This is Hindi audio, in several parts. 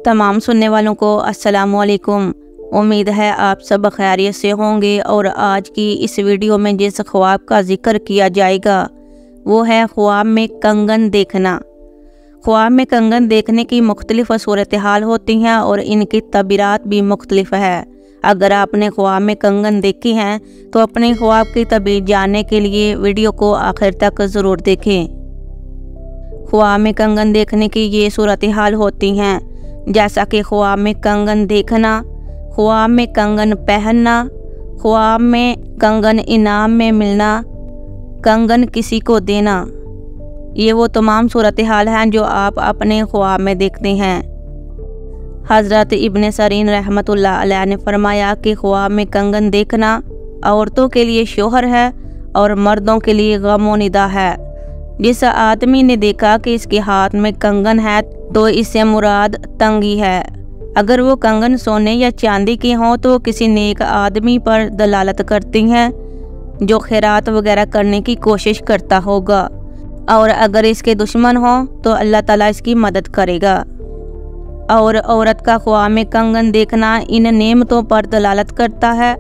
तमाम सुनने वालों को अस्सलाम वालेकुम। उम्मीद है आप सब खैरियत से होंगे। और आज की इस वीडियो में जिस ख्वाब का जिक्र किया जाएगा वो है ख्वाब में कंगन देखना। ख्वाब में कंगन देखने की मुख्तलिफ सूरत हाल होती हैं और इनकी तबीरात भी मुख्तलिफ है। अगर आपने ख्वाब में कंगन देखी हैं तो अपने ख्वाब की तबीर जानने के लिए वीडियो को आखिर तक ज़रूर देखें। ख्वाब में कंगन देखने की ये सूरत हाल होती हैं, जैसा कि ख्वाब में कंगन देखना, ख्वाब में कंगन पहनना, ख्वाब में कंगन इनाम में मिलना, कंगन किसी को देना। ये वो तमाम सूरत हाल हैं जो आप अपने ख्वाब में देखते हैं। हज़रत इब्न सरीन रहमतुल्लाह अलैह ने फरमाया कि ख्वाब में कंगन देखना औरतों के लिए शोहर है और मर्दों के लिए गम व निदा है। जिस आदमी ने देखा कि इसके हाथ में कंगन है तो इससे मुराद तंगी है। अगर वो कंगन सोने या चांदी की हों तो किसी नेक आदमी पर दलालत करती हैं जो खैरात वगैरह करने की कोशिश करता होगा, और अगर इसके दुश्मन हों तो अल्लाह ताला इसकी मदद करेगा। और औरत का ख्वाब में कंगन देखना इन नेमतों पर दलालत करता है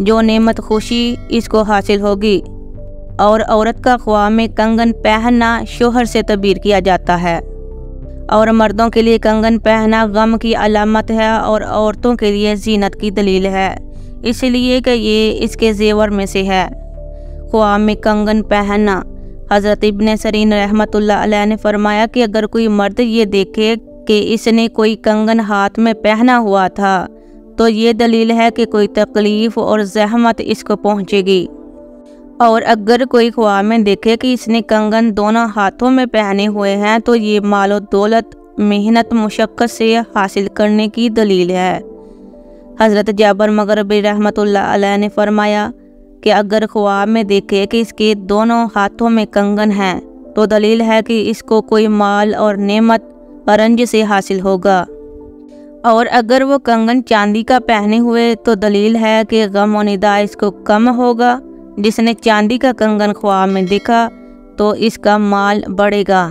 जो नेमत खुशी इसको हासिल होगी। और औरत का ख्वाब में कंगन पहनना शोहर से तबीर किया जाता है। और मर्दों के लिए कंगन पहनना गम की अलामत है और औरतों के लिए जीनत की दलील है, इसलिए कि ये इसके जेवर में से है। ख्वाब में कंगन पहनना, हज़रत इब्न सरीन रहमतुल्लाह अलैह ने फरमाया कि अगर कोई मर्द ये देखे कि इसने कोई कंगन हाथ में पहना हुआ था तो ये दलील है कि कोई तकलीफ़ और जहमत इसको पहुँचेगी। और अगर कोई ख्वाब में देखे कि इसने कंगन दोनों हाथों में पहने हुए हैं तो ये मालो दौलत मेहनत मुशक्क़त से हासिल करने की दलील है। हज़रत जाबर मग़रिबी रहमतुल्लाह अलैह ने फरमाया कि अगर ख्वाब में देखे कि इसके दोनों हाथों में कंगन हैं तो दलील है कि इसको कोई माल और नेमत परंज से हासिल होगा। और अगर वो कंगन चांदी का पहने हुए तो दलील है कि गम व निदा इसको कम होगा। जिसने चांदी का कंगन ख्वाब में देखा तो इसका माल बढ़ेगा।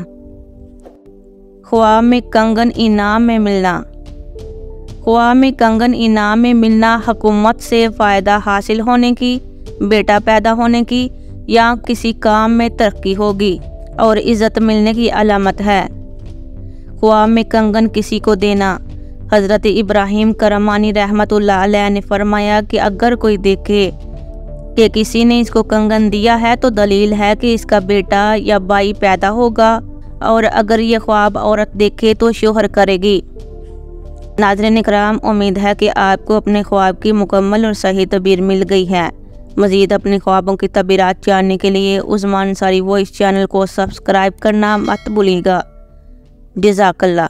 ख्वाब में कंगन इनाम में मिलना, ख्वाब में कंगन इनाम में मिलना हुकूमत से फ़ायदा हासिल होने की, बेटा पैदा होने की या किसी काम में तरक्की होगी और इज़्ज़त मिलने की अलामत है। ख्वाब में कंगन किसी को देना, हज़रत इब्राहीम करमानी रहमतुल्लाह अलैह ने फरमाया कि अगर कोई देखे कि किसी ने इसको कंगन दिया है तो दलील है कि इसका बेटा या भाई पैदा होगा, और अगर ये ख्वाब औरत देखे तो शोहर करेगी। नाज़रीन इकराम, उम्मीद है कि आपको अपने ख्वाब की मुकम्मल और सही तबीर मिल गई है। मज़ीद अपने ख्वाबों की तबीरात जानने के लिए उस्मान अंसारी वॉइस चैनल को सब्सक्राइब करना मत भूलिएगा। जज़ाकल्लाह।